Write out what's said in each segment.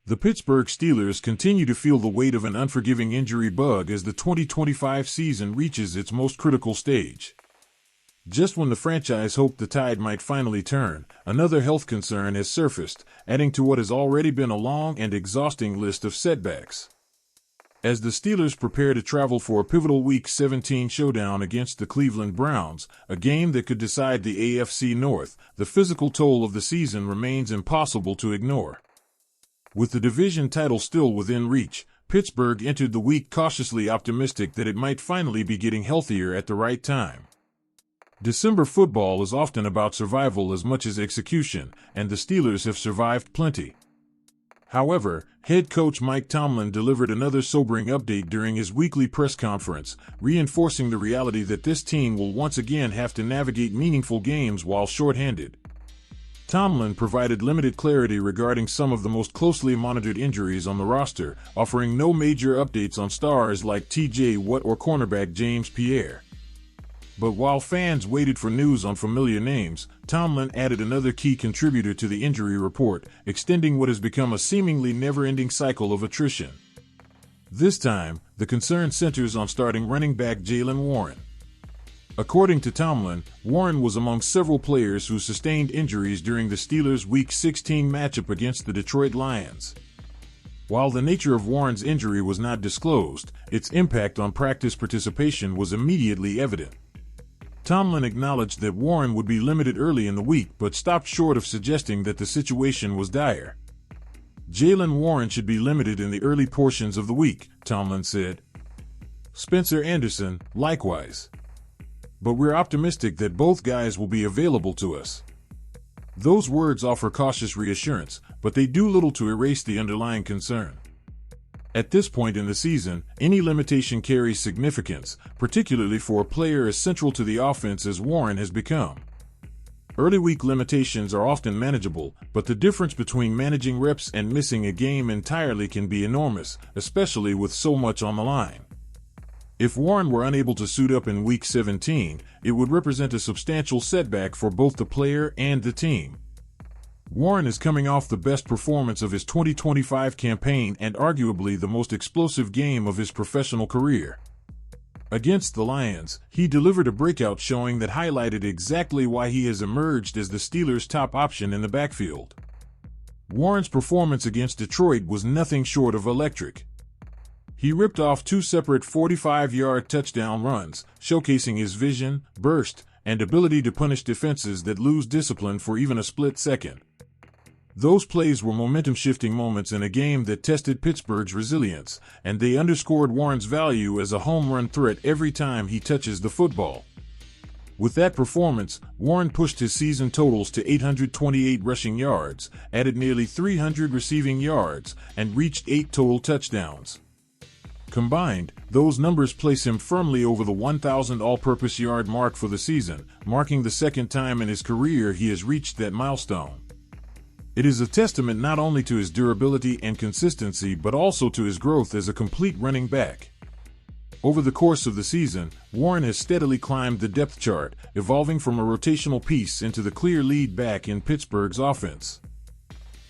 The Pittsburgh Steelers continue to feel the weight of an unforgiving injury bug as the 2025 season reaches its most critical stage. Just when the franchise hoped the tide might finally turn, another health concern has surfaced, adding to what has already been a long and exhausting list of setbacks. As the Steelers prepare to travel for a pivotal Week 17 showdown against the Cleveland Browns, a game that could decide the AFC North, the physical toll of the season remains impossible to ignore. With the division title still within reach, Pittsburgh entered the week cautiously optimistic that it might finally be getting healthier at the right time. December football is often about survival as much as execution, and the Steelers have survived plenty. However, head coach Mike Tomlin delivered another sobering update during his weekly press conference, reinforcing the reality that this team will once again have to navigate meaningful games while shorthanded. Tomlin provided limited clarity regarding some of the most closely monitored injuries on the roster, offering no major updates on stars like T.J. Watt or cornerback James Pierre. But while fans waited for news on familiar names, Tomlin added another key contributor to the injury report, extending what has become a seemingly never-ending cycle of attrition. This time, the concern centers on starting running back Jaylen Warren. According to Tomlin, Warren was among several players who sustained injuries during the Steelers' Week 16 matchup against the Detroit Lions. While the nature of Warren's injury was not disclosed, its impact on practice participation was immediately evident. Tomlin acknowledged that Warren would be limited early in the week but stopped short of suggesting that the situation was dire. Jaylen Warren should be limited in the early portions of the week, Tomlin said. Spencer Anderson, likewise. But we're optimistic that both guys will be available to us. Those words offer cautious reassurance, but they do little to erase the underlying concern. At this point in the season, any limitation carries significance, particularly for a player as central to the offense as Warren has become. Early week limitations are often manageable, but the difference between managing reps and missing a game entirely can be enormous, especially with so much on the line. If Warren were unable to suit up in Week 17, it would represent a substantial setback for both the player and the team. Warren is coming off the best performance of his 2025 campaign and arguably the most explosive game of his professional career. Against the Lions, he delivered a breakout showing that highlighted exactly why he has emerged as the Steelers' top option in the backfield. Warren's performance against Detroit was nothing short of electric. He ripped off two separate 45-yard touchdown runs, showcasing his vision, burst, and ability to punish defenses that lose discipline for even a split second. Those plays were momentum-shifting moments in a game that tested Pittsburgh's resilience, and they underscored Warren's value as a home run threat every time he touches the football. With that performance, Warren pushed his season totals to 828 rushing yards, added nearly 300 receiving yards, and reached 8 total touchdowns. Combined, those numbers place him firmly over the 1,000 all-purpose yard mark for the season, marking the second time in his career he has reached that milestone. It is a testament not only to his durability and consistency but also to his growth as a complete running back. Over the course of the season, Warren has steadily climbed the depth chart, evolving from a rotational piece into the clear lead back in Pittsburgh's offense.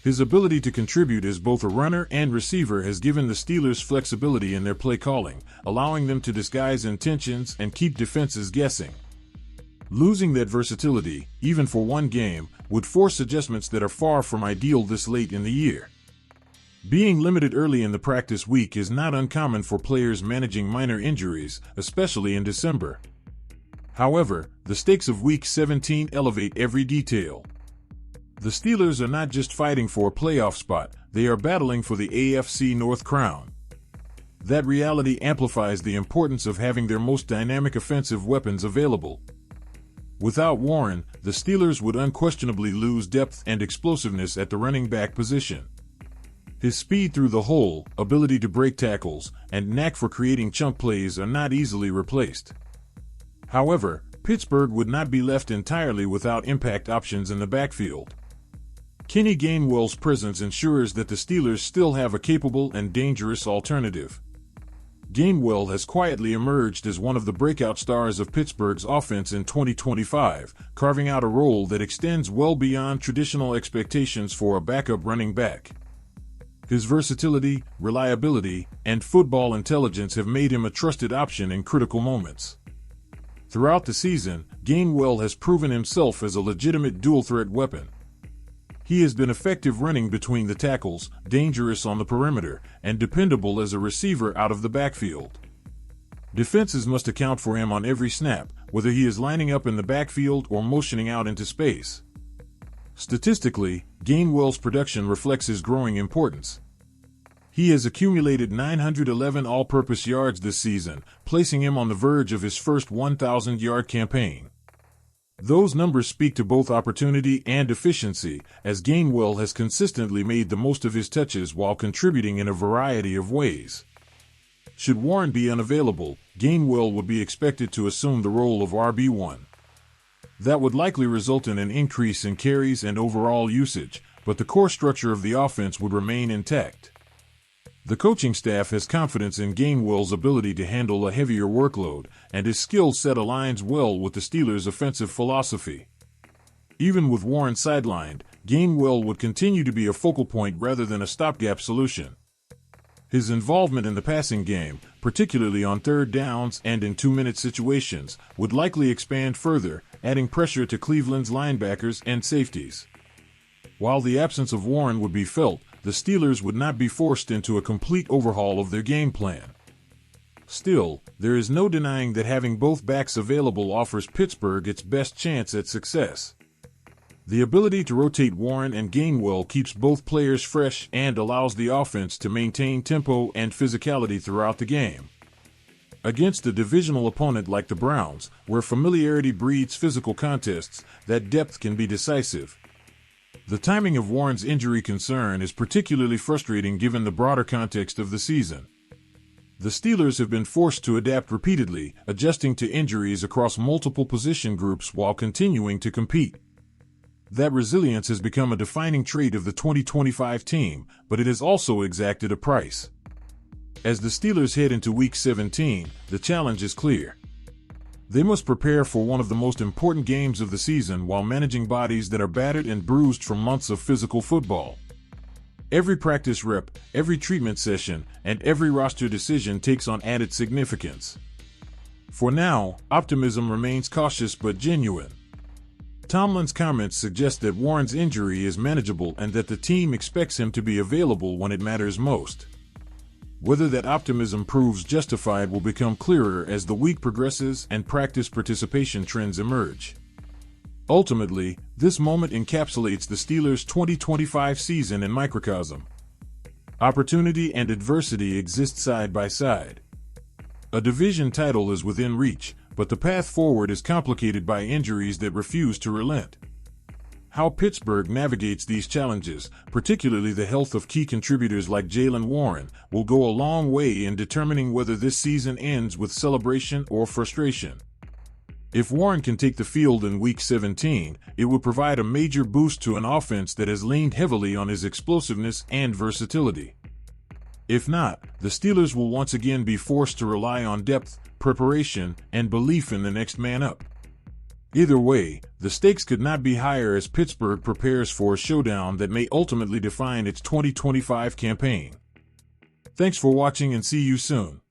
His ability to contribute as both a runner and receiver has given the Steelers flexibility in their play calling, allowing them to disguise intentions and keep defenses guessing. Losing that versatility, even for one game, would force adjustments that are far from ideal this late in the year. Being limited early in the practice week is not uncommon for players managing minor injuries, especially in December. However, the stakes of Week 17 elevate every detail. The Steelers are not just fighting for a playoff spot, they are battling for the AFC North crown. That reality amplifies the importance of having their most dynamic offensive weapons available. Without Warren, the Steelers would unquestionably lose depth and explosiveness at the running back position. His speed through the hole, ability to break tackles, and knack for creating chunk plays are not easily replaced. However, Pittsburgh would not be left entirely without impact options in the backfield. Kenny Gainwell's presence ensures that the Steelers still have a capable and dangerous alternative. Gainwell has quietly emerged as one of the breakout stars of Pittsburgh's offense in 2025, carving out a role that extends well beyond traditional expectations for a backup running back. His versatility, reliability, and football intelligence have made him a trusted option in critical moments. Throughout the season, Gainwell has proven himself as a legitimate dual-threat weapon. He has been effective running between the tackles, dangerous on the perimeter, and dependable as a receiver out of the backfield. Defenses must account for him on every snap, whether he is lining up in the backfield or motioning out into space. Statistically, Gainwell's production reflects his growing importance. He has accumulated 911 all-purpose yards this season, placing him on the verge of his first 1,000-yard campaign. Those numbers speak to both opportunity and efficiency, as Gainwell has consistently made the most of his touches while contributing in a variety of ways. Should Warren be unavailable, Gainwell would be expected to assume the role of RB1. That would likely result in an increase in carries and overall usage, but the core structure of the offense would remain intact. The coaching staff has confidence in Gainwell's ability to handle a heavier workload, and his skill set aligns well with the Steelers' offensive philosophy. Even with Warren sidelined, Gainwell would continue to be a focal point rather than a stopgap solution. His involvement in the passing game, particularly on third downs and in two-minute situations, would likely expand further, adding pressure to Cleveland's linebackers and safeties. While the absence of Warren would be felt, the Steelers would not be forced into a complete overhaul of their game plan. Still, there is no denying that having both backs available offers Pittsburgh its best chance at success. The ability to rotate Warren and Gainwell keeps both players fresh and allows the offense to maintain tempo and physicality throughout the game. Against a divisional opponent like the Browns, where familiarity breeds physical contests, that depth can be decisive. The timing of Warren's injury concern is particularly frustrating given the broader context of the season. The Steelers have been forced to adapt repeatedly, adjusting to injuries across multiple position groups while continuing to compete. That resilience has become a defining trait of the 2025 team, but it has also exacted a price. As the Steelers head into Week 17, the challenge is clear. They must prepare for one of the most important games of the season while managing bodies that are battered and bruised from months of physical football. Every practice rep, every treatment session, and every roster decision takes on added significance. For now, optimism remains cautious but genuine. Tomlin's comments suggest that Warren's injury is manageable and that the team expects him to be available when it matters most. Whether that optimism proves justified will become clearer as the week progresses and practice participation trends emerge. Ultimately, this moment encapsulates the Steelers' 2025 season in microcosm. Opportunity and adversity exist side by side. A division title is within reach, but the path forward is complicated by injuries that refuse to relent. How Pittsburgh navigates these challenges, particularly the health of key contributors like Jaylen Warren, will go a long way in determining whether this season ends with celebration or frustration. If Warren can take the field in Week 17, it will provide a major boost to an offense that has leaned heavily on his explosiveness and versatility. If not, the Steelers will once again be forced to rely on depth, preparation, and belief in the next man up. Either way, the stakes could not be higher as Pittsburgh prepares for a showdown that may ultimately define its 2025 campaign. Thanks for watching and see you soon.